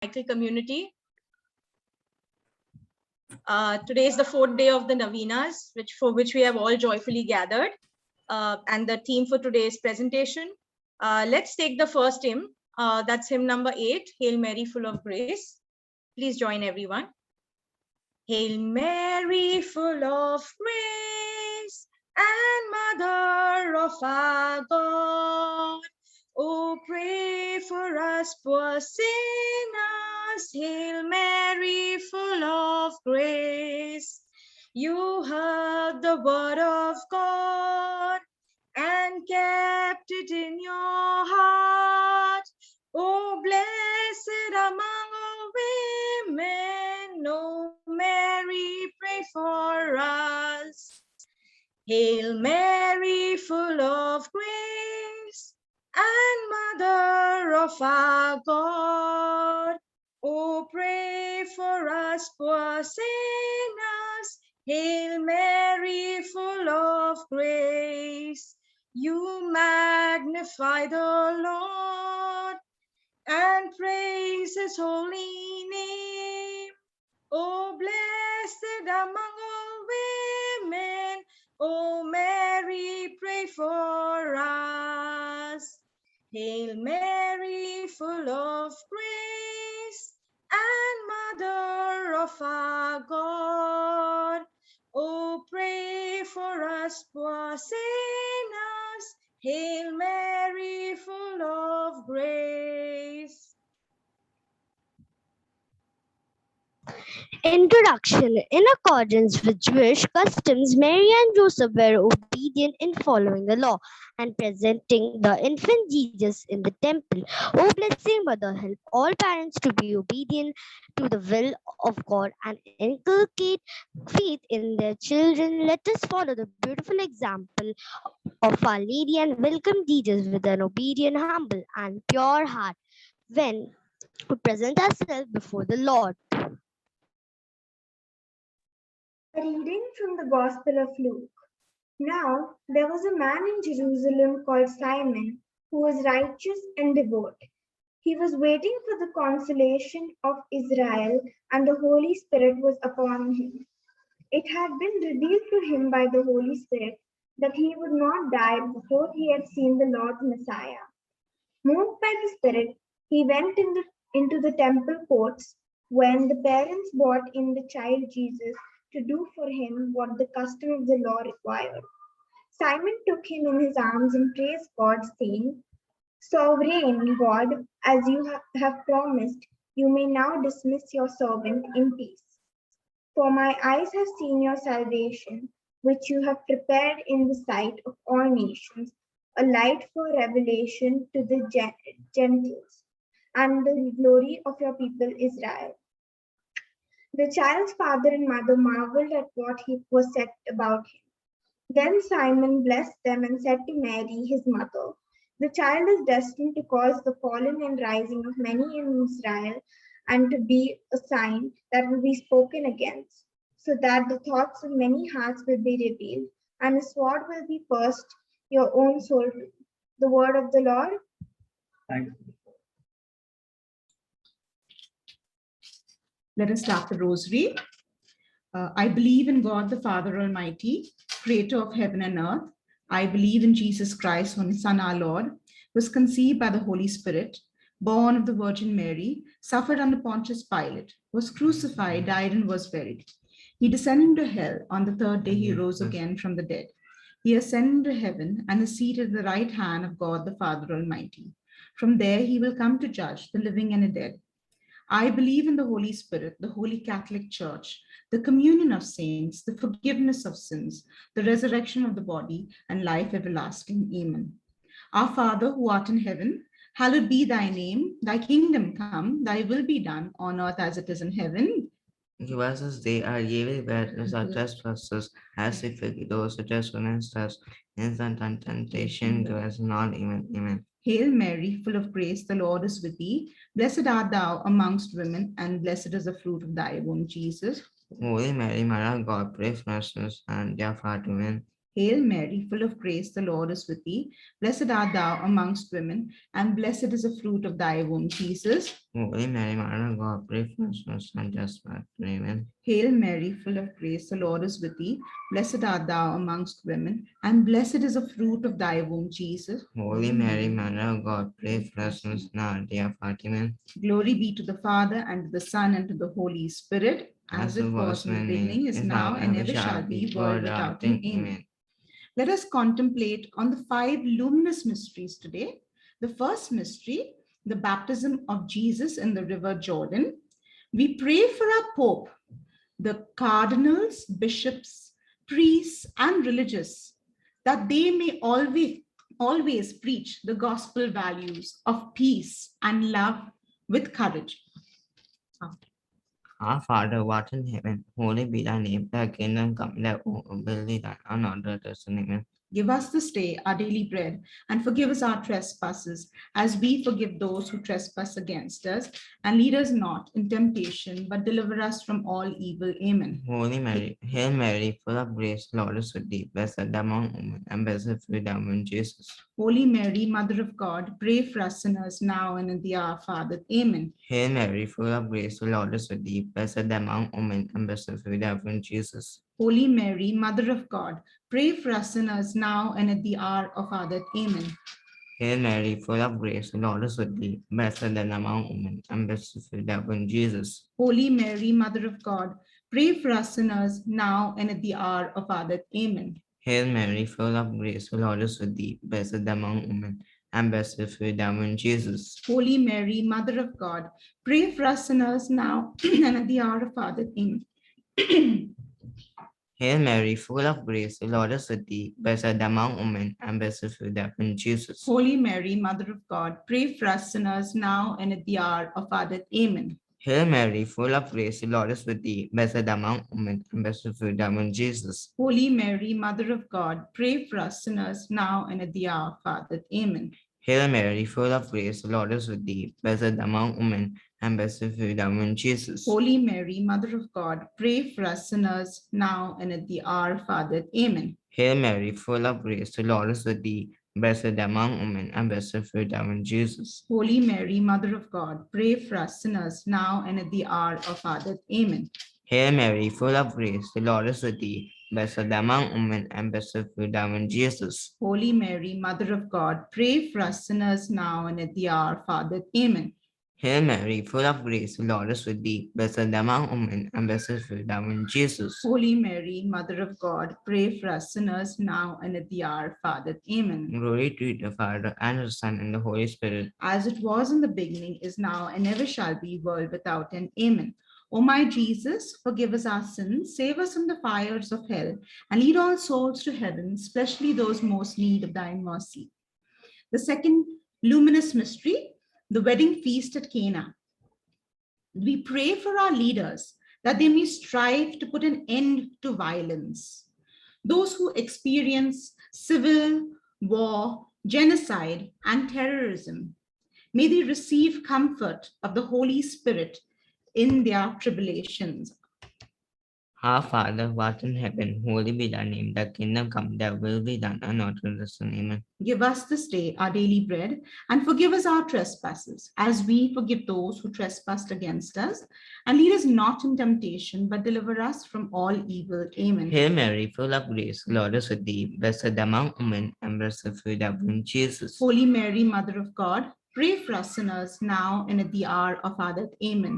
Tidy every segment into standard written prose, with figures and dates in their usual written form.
Michael community. Today is the fourth day of the Navinas, for which we have all joyfully gathered. And the theme for today's presentation, let's take the first hymn. That's hymn number 8, Hail Mary, full of grace. Please join everyone. Hail Mary, full of grace, and Mother of our God. Oh, pray for us poor sinners. Hail Mary, full of grace. You heard the word of God and kept it in your heart. Oh, blessed among all women, oh Mary, pray for us. Hail Mary, full of grace, and Mother of our God. Oh, pray for us poor sinners. Hail Mary, full of grace. You magnify the Lord and praise his holy name. Oh, blessed among all women, oh Mary, pray for us. Hail Mary, full of grace, and Mother of our God. Oh, pray for us poor sinners. Hail Mary, full of grace. Introduction. In accordance with Jewish customs, Mary and Joseph were obedient in following the law and presenting the infant Jesus in the temple. O blessing Mother, help all parents to be obedient to the will of God and inculcate faith in their children. Let us follow the beautiful example of Our Lady and welcome Jesus with an obedient, humble, and pure heart when we present ourselves before the Lord. A reading from the Gospel of Luke. Now there was a man in Jerusalem called Simon, who was righteous and devout. He was waiting for the consolation of Israel, and the Holy Spirit was upon him. It had been revealed to him by the Holy Spirit that he would not die before he had seen the Lord's Messiah. Moved by the Spirit, he went into the temple courts when the parents brought in the child Jesus to do for him what the custom of the law required. Simon took him in his arms and praised God, saying, Sovereign God, as you have promised, you may now dismiss your servant in peace. For my eyes have seen your salvation, which you have prepared in the sight of all nations, a light for revelation to the Gentiles, and the glory of your people Israel. The child's father and mother marveled at what was said about him. Then Simon blessed them and said to Mary, his mother, the child is destined to cause the falling and rising of many in Israel and to be a sign that will be spoken against, so that the thoughts of many hearts will be revealed, and a sword will be pierced your own soul. The word of the Lord. Thanks. Let us start the rosary. I believe in God, the Father Almighty, creator of heaven and earth. I believe in Jesus Christ, his Son, our Lord, was conceived by the Holy Spirit, born of the Virgin Mary, suffered under Pontius Pilate, was crucified, died, and was buried. He descended into hell. On the third day, he rose again from the dead. He ascended to heaven and is seated at the right hand of God, the Father Almighty. From there, he will come to judge the living and the dead. I believe in the Holy Spirit, the Holy Catholic Church, the communion of saints, the forgiveness of sins, the resurrection of the body, and life everlasting. Amen. Our Father, who art in heaven, hallowed be thy name. Thy kingdom come, thy will be done on earth as it is in heaven. Give us this day our daily bread, and our trespasses, as we forgive those who trespass against us. Innocent and temptation, give us not. Amen. Hail Mary, full of grace, the Lord is with thee. Blessed art thou amongst women, and blessed is the fruit of thy womb, Jesus. Holy Mary, Mother of God, pray for us sinners and dear for our amen. Hail Mary, full of grace, the Lord is with thee. Blessed art thou amongst women, and blessed is the fruit of thy womb, Jesus. Holy Mary, Mother of God, pray for us sinners, now and at the hour of our death. Amen. Hail Mary, full of grace, the Lord is with thee. Blessed art thou amongst women, and blessed is the fruit of thy womb, Jesus. Holy Mary, Mother of God, pray for us sinners, now and at the hour of our death. Amen. Glory be to the Father, and to the Son, and to the Holy Spirit, as it was in the beginning, is now, and ever shall be, world without end. Amen. Let us contemplate on the 5 luminous mysteries today. The first mystery, the baptism of Jesus in the river Jordan. We pray for our Pope, the cardinals, bishops, priests, and religious, that they may always preach the gospel values of peace and love with courage. Our Father, who art in heaven, holy be thy name. Thy kingdom come, thy will be done on earth as in heaven. Give us this day our daily bread, and forgive us our trespasses, as we forgive those who trespass against us. And lead us not in temptation, but deliver us from all evil. Amen. Holy Mary, Hail Mary, full of grace, Lord is with thee. Blessed art thou among women, and blessed is the fruit of thy womb, Jesus. Holy Mary, Mother of God, pray for us sinners now and in the hour of our death. Amen. Hail Mary, full of grace, the Lord is with thee. Blessed art thou among women, and blessed is the fruit of thy womb, Jesus. Holy Mary, Mother of God, pray for us sinners now and at the hour of our death. Amen. Hail Mary, full of grace, the Lord is with thee. Blessed art thou among women, and blessed is the fruit of thy womb, Jesus. Holy Mary, Mother of God, pray for us sinners now and at the hour of our death. Amen. Hail Mary, full of grace, the Lord is with thee. Blessed art thou among women, and blessed is the fruit of thy womb, Jesus. Holy Mary, Mother of God, pray for us sinners now and at the hour of our death. Amen. Hail Mary, full of grace, the Lord is with thee. Blessed art thou among women, and blessed is the fruit of thy womb, Jesus. Holy Mary, Mother of God, pray for us sinners now and at the hour of our death. Amen. Hail Mary, full of grace, the Lord is with thee. Blessed art thou among women, and blessed is the fruit of thy womb, Jesus. Holy Mary, Mother of God, pray for us sinners now and at the hour of our death. Amen. Hail Mary, full of grace, the Lord is with thee. Blessed art thou among women, and blessed is the fruit of thy womb, Jesus. Holy Mary, Mother of God, pray for us sinners now and at the hour of our death. Amen. Hail Mary, full of grace, the Lord is with thee. Blessed art thou among women, and blessed is the fruit of thy womb, Jesus. Holy Mary, Mother of God, pray for us sinners now and at the hour of our death. Amen. Hail Mary, full of grace, the Lord is with thee. Blessed art thou among women, and blessed is the fruit of thy womb, Jesus. Holy Mary, Mother of God, pray for us sinners now and at the hour of our death. Amen. Hail Mary, full of grace, the Lord is with thee. Blessed art thou among women, and blessed is the fruit of thy womb, Jesus. Holy Mary, Mother of God, pray for us sinners now and at the hour of our death. Amen. Glory to the Father, and the Son, and the Holy Spirit. As it was in the beginning, is now, and ever shall be, world without end. Amen. O my Jesus, forgive us our sins, save us from the fires of hell, and lead all souls to heaven, especially those most need of thy mercy. The second luminous mystery, the wedding feast at Cana. We pray for our leaders that they may strive to put an end to violence. Those who experience civil war, genocide, and terrorism, may they receive comfort of the Holy Spirit in their tribulations. Our Father, who art in heaven, holy be thy name. Thy kingdom come, thy will be done on earth as in heaven. Amen. Give us this day our daily bread, and forgive us our trespasses, as we forgive those who trespass against us. And lead us not in temptation, but deliver us from all evil. Amen. Hail Mary, full of grace, the Lord is with thee. Blessed art thou among women, and blessed is the fruit of thy womb, Jesus. Holy Mary, Mother of God, pray for us sinners now and at the hour of our death. Amen.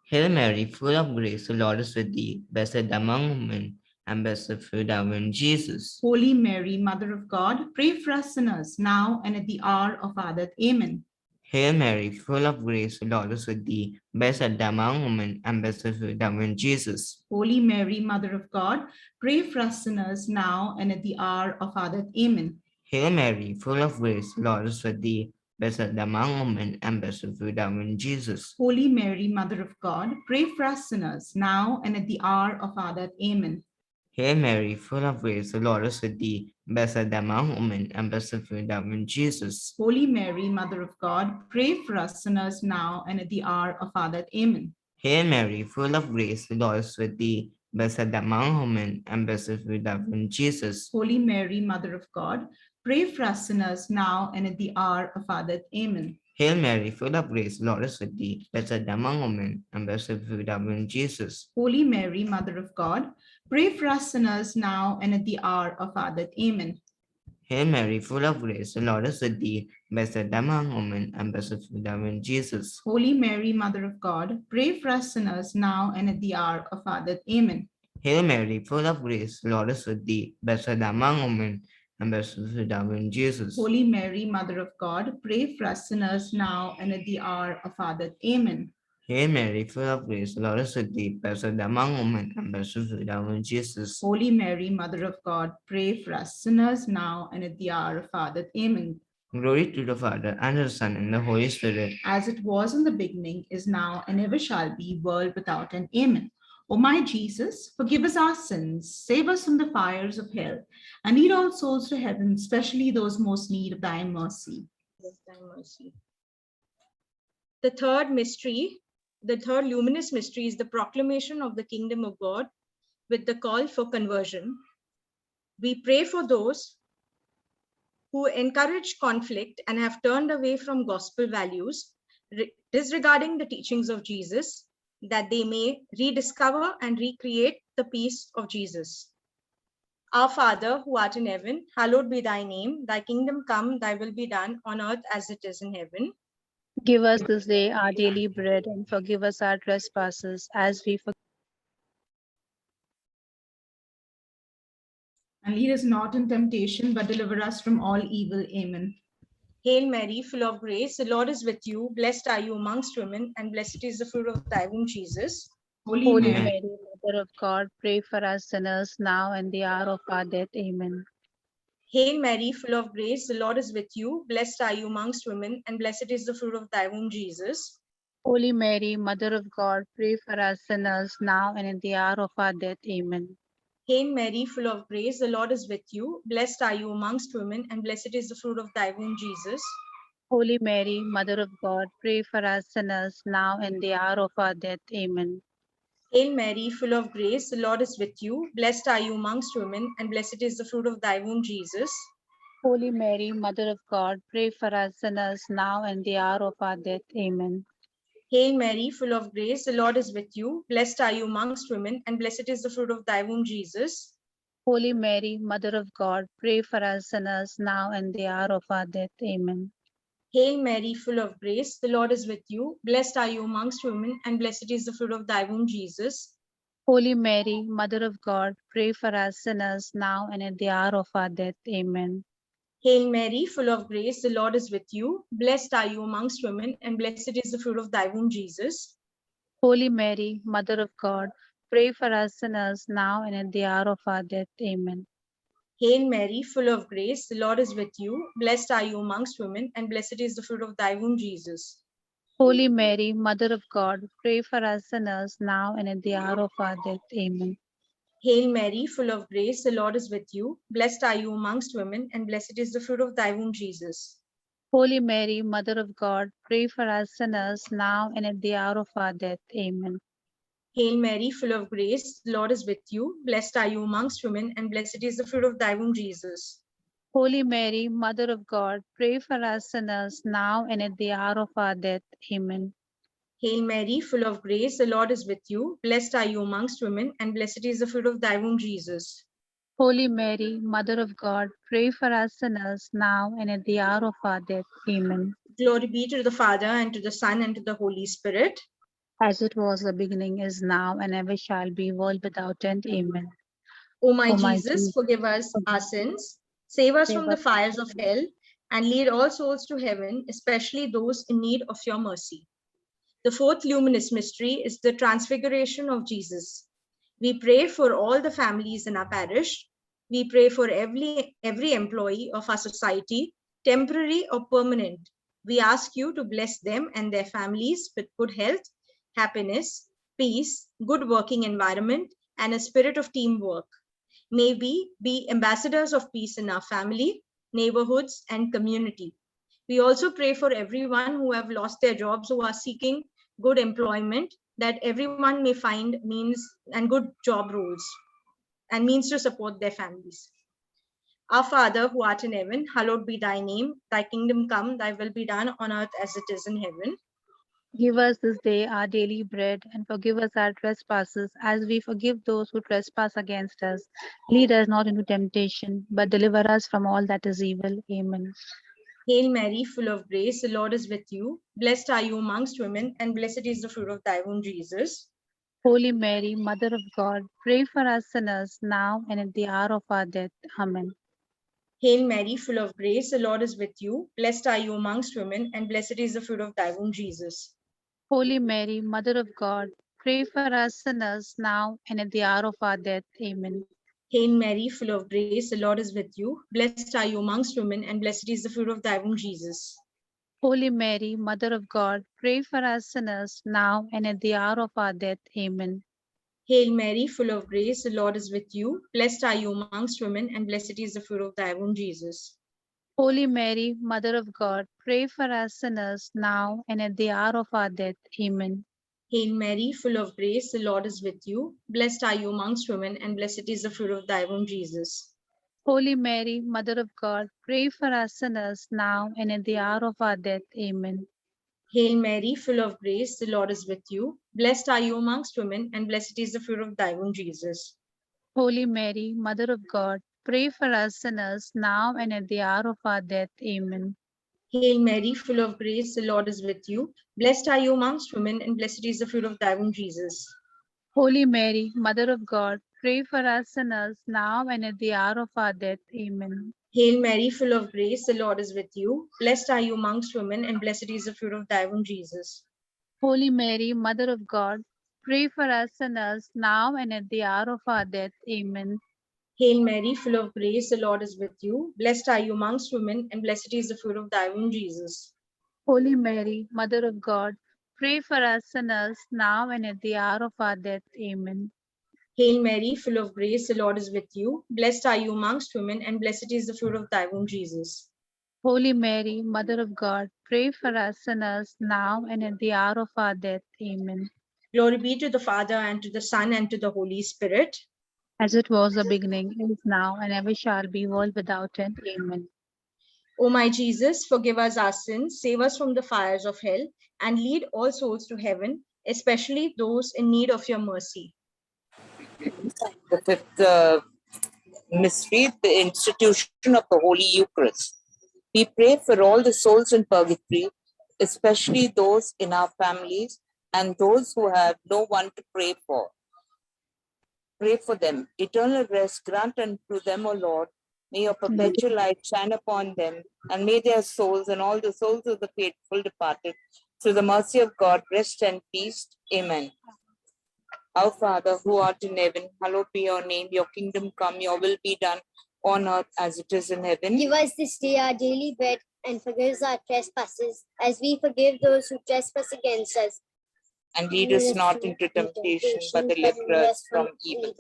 Hail Mary, full of grace, the Lord is with thee. Blessed art thou among women, and blessed is the fruit of thy womb, Jesus. Holy Mary, Mother of God, pray for us sinners now and at the hour of our death. Amen. Hail Mary, full of grace, the Lord is with thee. Blessed art thou among women, and blessed is the fruit of thy womb, Jesus. Holy Mary, Mother of God, pray for us sinners now and at the hour of our death. Amen. Hail Mary, full of grace, the Lord is with thee. Blessed art thou among women, and blessed is the fruit of thy womb, Jesus. Holy Mary, Mother of God, pray for us sinners now and at the hour of our death. Amen. Hail Mary, full of grace, the Lord is with thee. Blessed art thou among women, and blessed is the fruit of thy womb, Jesus. Holy Mary, Mother of God, pray for us sinners now and at the hour of our death. Amen. Hail Mary, full of grace, the Lord is with thee. blessed among women, and blessed fruit of Jesus. Holy Mary, Mother of God, pray for us sinners now and at the hour of our death. Amen. Hail Mary, full of grace, Lord is with thee. Blessed among women, and blessed fruit of Jesus. Holy Mary, Mother of God, pray for us sinners now and at the hour of our death. Amen. Hail Mary, full of grace, the Lord is with thee. Blessed among women, and blessed fruit of Jesus. Holy Mary, Mother of God, pray for us sinners now and at the hour of our death. Amen. Hail Mary, full of grace, the Lord is with thee. Blessed among women, and blessed fruit of Jesus. Holy Mary, Mother of God, pray for us sinners now and at the hour of our death. Amen. Hail Mary, full of grace, the Lord is with thee. Blessed among women, and blessed fruit of Jesus. Holy Mary, Mother of God, pray for us sinners now and at the hour of our death. Amen. Glory to the Father, and to the Son, and the Holy Spirit. As it was in the beginning, is now, and ever shall be, world without end. Amen. O my Jesus, forgive us our sins, save us from the fires of hell, and lead all souls to heaven, especially those most need of thy mercy. Thy mercy. The third mystery, the third luminous mystery, is the proclamation of the kingdom of God with the call for conversion. We pray for those who encourage conflict and have turned away from gospel values, disregarding the teachings of Jesus, that they may rediscover and recreate the peace of Jesus. Our Father, who art in heaven, hallowed be thy name. Thy kingdom come, thy will be done on earth as it is in heaven. Give us this day our daily bread, and forgive us our trespasses as we forgive. And lead us not in temptation, but deliver us from all evil. Amen. Hail Mary, full of grace, the Lord is with you. Blessed are you amongst women, and blessed is the fruit of thy womb, Jesus. Holy Holy Mary, Mary, Mother of God, pray for us sinners now and the hour of our death. Amen. Hail Mary, full of grace, the Lord is with you. Blessed are you amongst women, and blessed is the fruit of thy womb, Jesus. Holy Mary, Mother of God, pray for us sinners now and at the hour of our death. Amen. Hail Mary, full of grace, the Lord is with you. Blessed are you amongst women, and blessed is the fruit of thy womb, Jesus. Holy Mary, Mother of God, pray for us sinners now and the hour of our death. Amen. Hail Mary, full of grace, the Lord is with you. Blessed are you amongst women, and blessed is the fruit of thy womb, Jesus. Holy Mary, Mother of God, pray for us sinners now and the hour of our death. Amen. Hail Mary, full of grace, the Lord is with you. Blessed are you amongst women, and blessed is the fruit of thy womb, Jesus. Holy Mary, Mother of God, pray for us sinners now and the hour of our death. Amen. Hail Mary, full of grace, the Lord is with you. Blessed are you amongst women, and blessed is the fruit of thy womb, Jesus. Holy Mary, Mother of God, pray for us sinners now and at the hour of our death. Amen. Hail Mary, full of grace, the Lord is with you. Blessed are you amongst women, and blessed is the fruit of thy womb, Jesus. Holy Mary, Mother of God, pray for us sinners now and at the hour of our death. Amen. Hail Mary, full of grace, the Lord is with you. Blessed are you amongst women, and blessed is the fruit of thy womb, Jesus. Holy Mary, Mother of God, pray for us sinners now and at the hour of our death. Amen. Hail Mary, full of grace, the Lord is with you. Blessed are you amongst women, and blessed is the fruit of thy womb, Jesus. Holy Mary, Mother of God, pray for us sinners now and at the hour of our death. Amen. Hail Mary, full of grace, the Lord is with you. Blessed are you amongst women, and blessed is the fruit of thy womb, Jesus. Holy Mary, Mother of God, pray for us sinners now and at the hour of our death. Amen. Hail Mary, full of grace, the Lord is with you. Blessed are you amongst women, and blessed is the fruit of thy womb, Jesus. Holy Mary, Mother of God, pray for us sinners now and at the hour of our death. Amen. Glory be to the Father, and to the Son, and to the Holy Spirit. As it was the beginning, is now, and ever shall be, world without end. Amen. O my O my Jesus, Jesus, forgive us our sins, save us from the fires of hell, and lead all souls to heaven, especially those in need of your mercy. The fourth luminous mystery is the transfiguration of Jesus. We pray for all the families in our parish. We pray for every employee of our society, temporary or permanent. We ask you to bless them and their families with good health, happiness, peace, good working environment, and a spirit of teamwork. May we be ambassadors of peace in our family, neighborhoods, and community. We also pray for everyone who have lost their jobs, who are seeking good employment. that everyone may find means and good job roles and means to support their families. Our Father who art in heaven, hallowed be thy name. Thy kingdom come, thy will be done on earth as it is in heaven. Give us this day our daily bread, and forgive us our trespasses, as we forgive those who trespass against us. Lead us not into temptation, but deliver us from all that is evil. Amen. Hail Mary, full of grace, the Lord is with you. Blessed are you amongst women, and blessed is the fruit of thy womb, Jesus. Holy Mary, Mother of God, pray for us sinners, now and at the hour of our death. Amen. Hail Mary, full of grace, the Lord is with you. Blessed are you amongst women, and blessed is the fruit of thy womb, Jesus. Holy Mary, Mother of God, pray for us sinners, now and at the hour of our death. Amen. Hail Mary, full of grace, the Lord is with you. Blessed are you amongst women, and blessed is the fruit of thy womb, Jesus. Holy Mary, Mother of God, pray for us sinners, now and at the hour of our death. Amen. Hail Mary, full of grace, the Lord is with you. Blessed are you amongst women, and blessed is the fruit of thy womb, Jesus. Holy Mary, Mother of God, pray for us sinners, now and at the hour of our death. Amen. Hail Mary, full of grace, the Lord is with you. Blessed are you amongst women, and blessed is the fruit of thy womb, Jesus. Holy Mary, Mother of God, pray for us sinners, now and at the hour of our death. Amen. Hail Mary, full of grace, the Lord is with you. Blessed are you amongst women, and blessed is the fruit of thy womb, Jesus. Holy Mary, Mother of God, pray for us sinners, now and at the hour of our death. Amen. Hail Mary, full of grace, the Lord is with you. Blessed are you amongst women, and blessed is the fruit of thy womb, Jesus. Holy Mary, Mother of God, pray for us sinners, now and at the hour of our death. Amen. Hail Mary, full of grace, the Lord is with you. Blessed are you amongst women, and blessed is the fruit of thy womb, Jesus. Holy Mary, Mother of God, pray for us sinners, now and at the hour of our death. Amen. Hail Mary, full of grace, the Lord is with you. Blessed are you amongst women, and blessed is the fruit of thy womb, Jesus. Holy Mary, Mother of God, pray for us sinners, now and at the hour of our death. Amen. Hail Mary, full of grace, the Lord is with you. Blessed are you amongst women, and blessed is the fruit of thy womb, Jesus. Holy Mary, Mother of God, pray for us sinners, now and at the hour of our death. Amen. Glory be to the Father, and to the Son, and to the Holy Spirit. As it was the beginning, is now, and ever shall be, world without end. Amen. O my Jesus, forgive us our sins, save us from the fires of hell, and lead all souls to heaven, especially those in need of your mercy. The fifth mystery, the institution of the Holy Eucharist. We pray for all the souls in purgatory, especially those in our families and those who have no one to pray for. Pray for them. Eternal rest grant unto them, O Lord. May your perpetual light shine upon them, and may their souls and all the souls of the faithful departed, through the mercy of God, rest and peace. Amen. Our Father, who art in heaven, hallowed be your name. Your kingdom come, your will be done on earth as it is in heaven. Give us this day our daily bread, and forgive us our trespasses, as we forgive those who trespass against us. And lead us not into temptation, but deliver us from evil.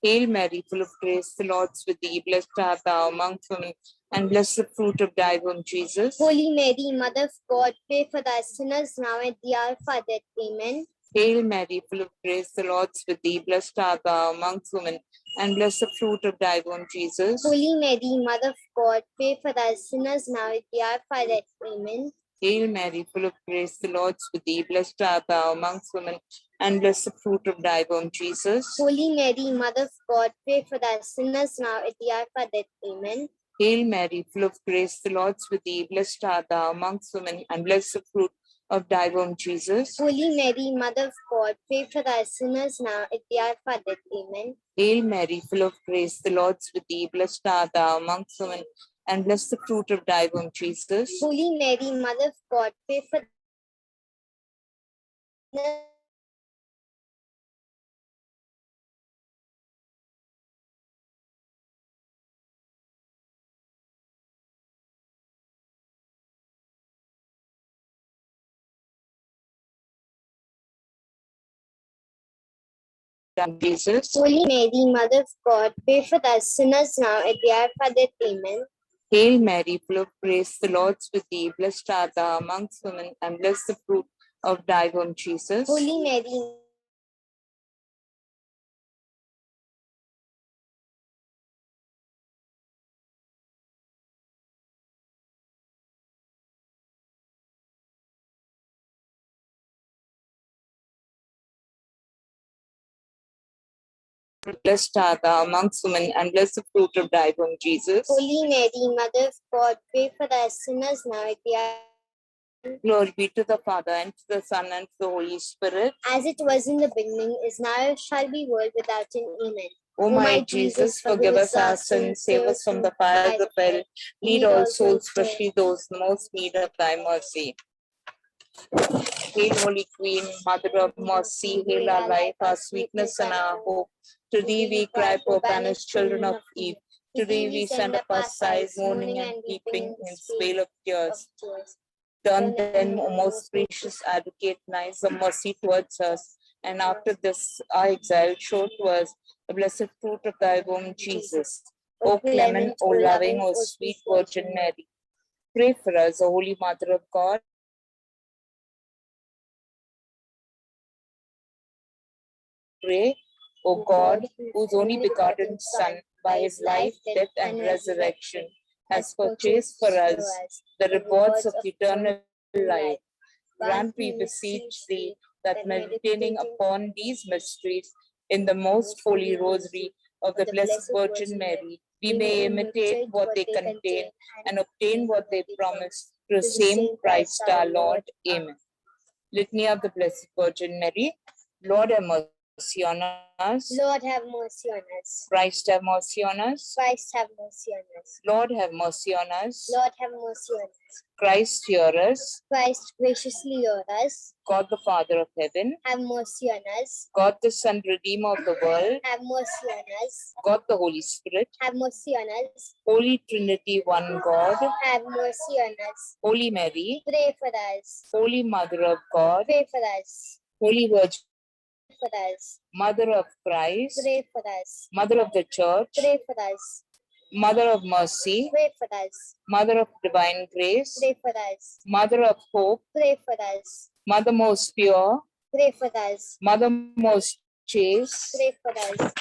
Hail Mary, full of grace, the Lord is with thee. Blessed art thou amongst women, and blessed the fruit of thy womb, Jesus. Holy Mary, Mother of God, pray for us sinners now at the hour of our death. Amen. Hail Mary, full of grace, the Lord is with thee. Blessed art thou amongst women, and blessed the fruit of thy womb, Jesus. Holy Mary, Mother of God, pray for us sinners now at the hour of our death. Amen. Hail Mary, full of grace, the Lord is with thee. Blessed art thou amongst women, and blessed the fruit of thy womb, Jesus. Holy Mary, Mother of God, pray for us sinners now at the hour of our death. Amen. Hail Mary, full of grace, the Lord is with thee. Blessed art thou amongst women, and blessed the fruit of thy womb, Jesus. Holy Mary, Mother of God, pray for us sinners now at the hour of our death. Amen. Hail Mary, full of grace, the Lord is with thee. Blessed art thou amongst women, and blessed the fruit of thy womb, Jesus. Holy Mary, Mother of God, pray for Jesus. Holy Mary, Mother of God, pray for us sinners now at the hour of our death. Amen. Hail Mary, full of grace, the Lord is with thee. Blessed art thou amongst women, and blessed the fruit of thy womb, Jesus. Holy Mary, Blessed art thou amongst women, and blessed the fruit of thy womb, Jesus. Holy Mary, Mother of God, pray for us sinners now at the hour. Glory be to the Father, and to the Son, and to the Holy Spirit. As it was in the beginning, is now, shall be, world without end. Amen. O my Jesus, forgive us our sins, save us from the fires of hell, lead all souls, especially those in most need of thy mercy. Hail, Holy Queen, Mother of Mercy, hail our life, our sweetness, and our hope. To thee we cry, poor banished children of Eve. To thee we send up our sighs, mourning and weeping in this vale of tears. Turn then, O most gracious advocate, eyes of mercy towards us, and after this our exile, show to us the blessed fruit of thy womb, Jesus. O clement, O loving, O sweet Virgin Mary, pray for us, O Holy Mother of God. Pray, O God, whose only begotten Son, by his life, death, and resurrection, has purchased for us the rewards of eternal life. Grant, we beseech thee, that meditating upon these mysteries in the most holy rosary of the Blessed Virgin Mary, we may imitate what they contain and obtain what they promise through the same Christ our Lord. Amen. Litany of the Blessed Virgin Mary. Lord have mercy on us. Lord, have mercy on us. Christ have mercy on us. Christ, have mercy on us. Lord have mercy on us. Lord, have mercy on us. Christ hear us. Christ, graciously hear us. God the Father of heaven. Have mercy on us. God the Son, Redeemer of the world. Have mercy on us. God the Holy Spirit. Have mercy on us. Holy Trinity, one God. Have mercy on us. Holy Mary. Pray for us. Holy Mother of God. Pray for us. Holy Virgin. For us. Mother of Christ. Pray for us. Mother of the Church. Pray for us. Mother of Mercy. Pray for us. Mother of Divine Grace. Pray for us. Mother of Hope. Pray for us. Mother most pure. Pray for us. Mother most chaste. Pray for us.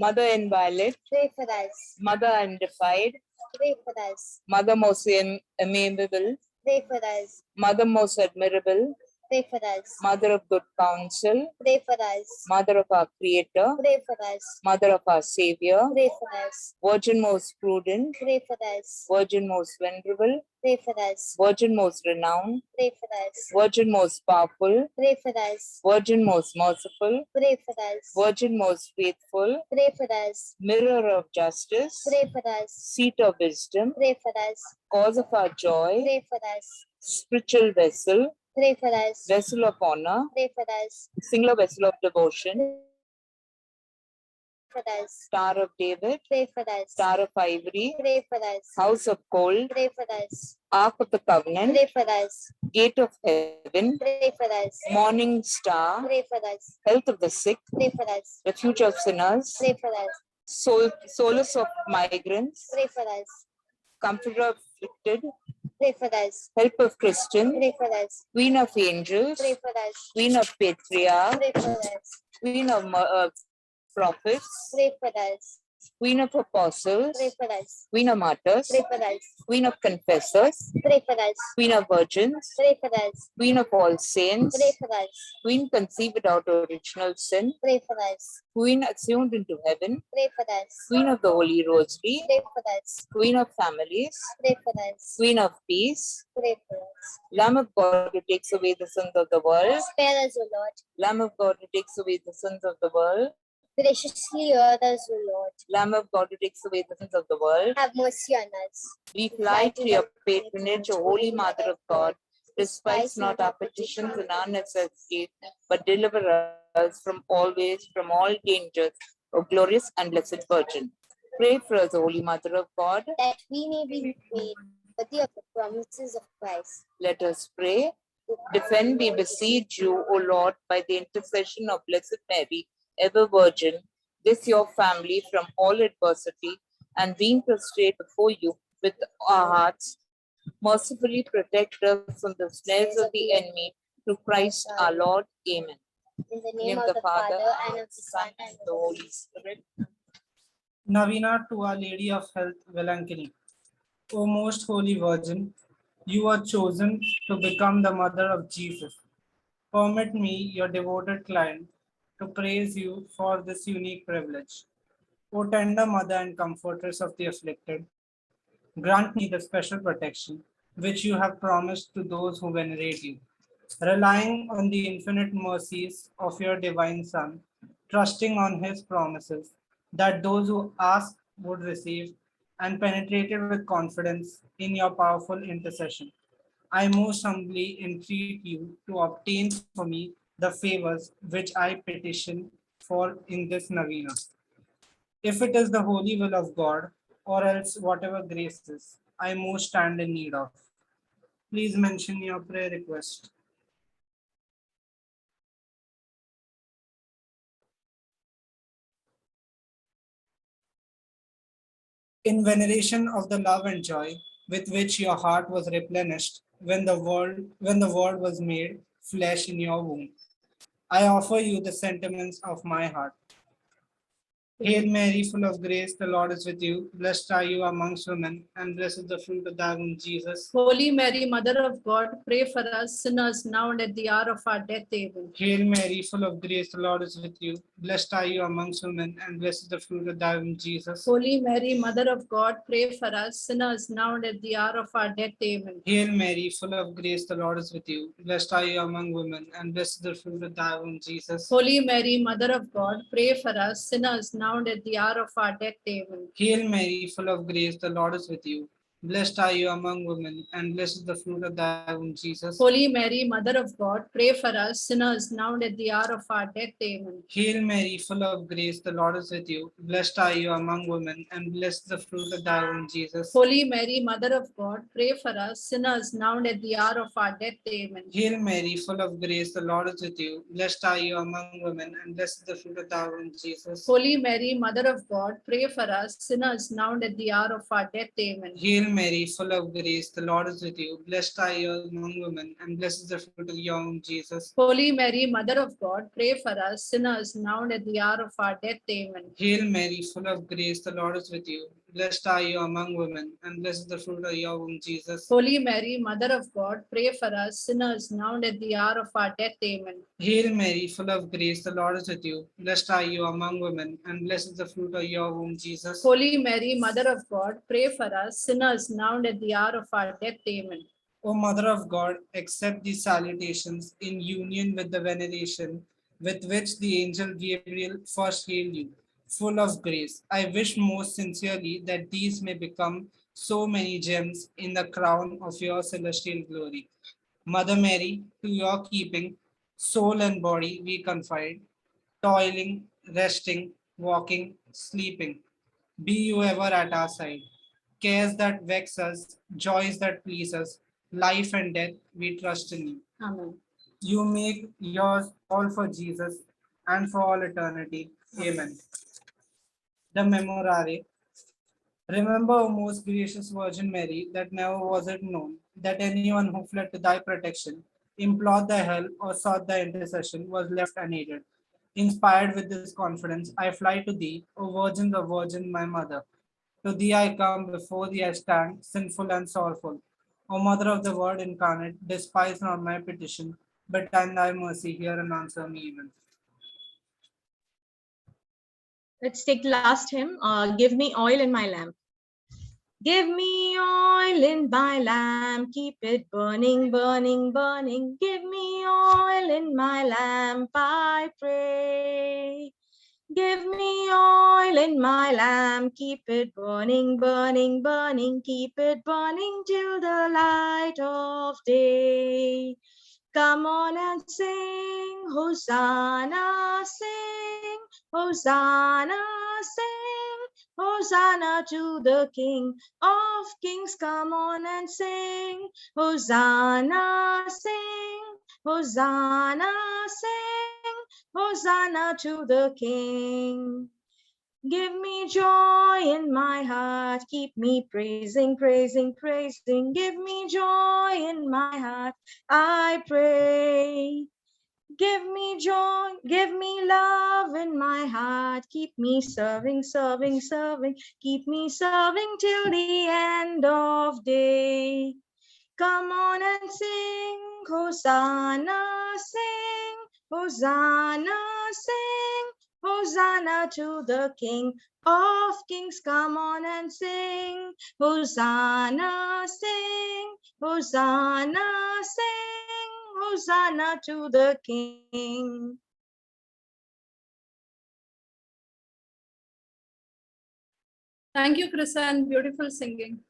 Mother inviolate. Pray for us. Mother undefiled. Pray for us. Mother most amiable. Pray for us. Mother most admirable. Pray for us. Mother of good counsel. Pray for us. Mother of our Creator. Pray for us. Mother of our Savior. Pray for us. Virgin most prudent. Pray for us. Virgin most venerable. Pray for us. Virgin most renowned. Pray for us. Virgin most powerful. Pray for us. Virgin most merciful. Pray for us. Virgin most faithful. Pray for us. Mirror of justice. Pray for us. Seat of wisdom. Pray for us. Cause of our joy. Pray for us. Spiritual vessel. Pray for us. Vessel of honor. Pray for us. Singular vessel of devotion. For us. Star of David. Pray for us. Star of ivory. Pray for us. House of gold. Pray for us. Ark of the covenant. Pray for us. Gate of heaven. Pray for us. Morning star. Pray for us. Health of the sick. Pray for us. Refuge of sinners. Pray for us. Solace of migrants. Pray for us. Comforter of afflicted. Pray for us. Help of Christian. Pray for us. Queen of angels. Pray for us. Queen of patriarchs. Pray for us. Queen of prophets. Pray for us. Queen of apostles. Pray for us. Queen of martyrs. Pray for us. Queen of confessors. Pray for us. Queen of virgins. Pray for us. Queen of all saints. Pray for us. Queen conceived without original sin. Pray for us. Queen assumed into heaven. Pray for us. Queen of the Holy Rosary. Pray for us. Queen of families. Pray for us. Queen of peace. Pray for us. Lamb of God who takes away the sins of the world. Spare us, O Lord. Lamb of God who takes away the sins of the world. Graciously hear us, O Lord. Lamb of God who takes away the sins of the world. Have mercy on us. We fly to your patronage, O Holy Mother of God. Despise not our petitions and our necessities, but deliver us from always, from all dangers, O glorious and blessed Virgin. Pray for us, O Holy Mother of God. That we may be made worthy of the promises of Christ. Let us pray. Defend, we beseech you, O Lord, by the intercession of Blessed Mary, ever Virgin, this your family from all adversity, and being prostrate before you with our hearts mercifully protect us from the snares of the enemy, through Christ our Lord. Amen. In the In the name of the Father, and of the Son, and of the Holy Spirit. Novena to Our Lady of Health, Velankini. O most holy Virgin, you are chosen to become the mother of Jesus. Permit me, your devoted client, to praise you for this unique privilege. O tender mother and comfortress of the afflicted, grant me the special protection which you have promised to those who venerate you. Relying on the infinite mercies of your divine Son, trusting on his promises that those who ask would receive, and penetrated with confidence in your powerful intercession, I most humbly entreat you to obtain for me the favors which I petition for in this novena. If it is the holy will of God, or else whatever graces I most stand in need of, please mention your prayer request. In veneration of the love and joy with which your heart was replenished when the word was made flesh in your womb, I offer you the sentiments of my heart. Hail Mary, full of grace, the Lord is with you. Blessed are you amongst women, and blessed is the fruit of thy womb, Jesus. Holy Mary, Mother of God, pray for us sinners now and at the hour of our death. Amen. Hail Mary, full of grace, the Lord is with you. Blessed are you amongst women, and blessed is the fruit of thy womb, Jesus. Holy Mary, Mother of God, pray for us sinners now and at the hour of our death. Amen. Hail Mary, full of grace, the Lord is with you. Blessed are you among women, and blessed is the fruit of thy womb, Jesus. Holy Mary, Mother of God, pray for us sinners now and at the hour of our death. Amen. Hail Mary, full of grace, the Lord is with you. Blessed are you among women, and blessed is the fruit of thy womb, Jesus. Holy Mary, Mother of God, pray for us sinners now and at the hour of our death. Amen. Hail Mary, full of grace, the Lord is with you. Blessed are you among women, and blessed is the fruit of thy womb, Jesus. Holy Mary, Mother of God, pray for us sinners now and at the hour of our death. Amen. Hail Mary, full of grace, the Lord is with you. Blessed are you among women, and blessed is the fruit of thy womb, Jesus. Holy Mary, Mother of God, pray for us sinners now and at the hour of our death. Amen. Hail Mary, full of grace, the Lord is with you. Blessed are you among women, and blessed is the fruit of your womb, Jesus. Holy Mary, Mother of God, pray for us sinners now and at the hour of our death. Amen. Hail Mary, full of grace, the Lord is with you. Blessed are you among women, and blessed is the fruit of your womb, Jesus. Holy Mary, Mother of God, pray for us sinners now and at the hour of our death. Amen. Hail Mary, full of grace, the Lord is with you. Blessed are you among women, and blessed is the fruit of your womb, Jesus. Holy Mary, Mother of God, pray for us sinners now and at the hour of our death. Amen. O Mother of God, accept these salutations in union with the veneration with which the angel Gabriel first hailed you, full of grace. I wish most sincerely that these may become so many gems in the crown of your celestial glory. Mother Mary, to your keeping, soul and body we confide, toiling, resting, walking, sleeping. Be you ever at our side. Cares that vex us, joys that please us, life and death, we trust in you. Amen. You make yours all for Jesus and for all eternity. Amen. The Memorare. Remember, O most gracious Virgin Mary, that never was it known that anyone who fled to thy protection, implored thy help, or sought thy intercession was left unaided. Inspired with this confidence, I fly to thee, O Virgin of Virgin, my mother. To thee I come, before thee I stand, sinful and sorrowful. O Mother of the Word incarnate, despise not my petition, but in thy mercy hear and answer me even. Let's take the last hymn. Give me oil in my lamp. Give me oil in my lamp, keep it burning, burning, burning. Give me oil in my lamp, I pray. Give me oil in my lamp, keep it burning, burning, burning. Keep it burning till the light of day. Come on and sing, Hosanna, sing, Hosanna, sing, Hosanna to the King of Kings. Come on and sing, Hosanna, sing, Hosanna, sing, Hosanna to the King. Give me joy in my heart. Keep me praising, praising, praising. Give me joy in my heart. I pray. Give me joy, give me love in my heart. Keep me serving, serving, serving. Keep me serving till the end of day. Come on and sing, Hosanna, sing, Hosanna, sing, Hosanna to the King of Kings. Come on and sing, Hosanna, sing, Hosanna, sing, Hosanna to the King. Thank you, Krisa, and beautiful singing.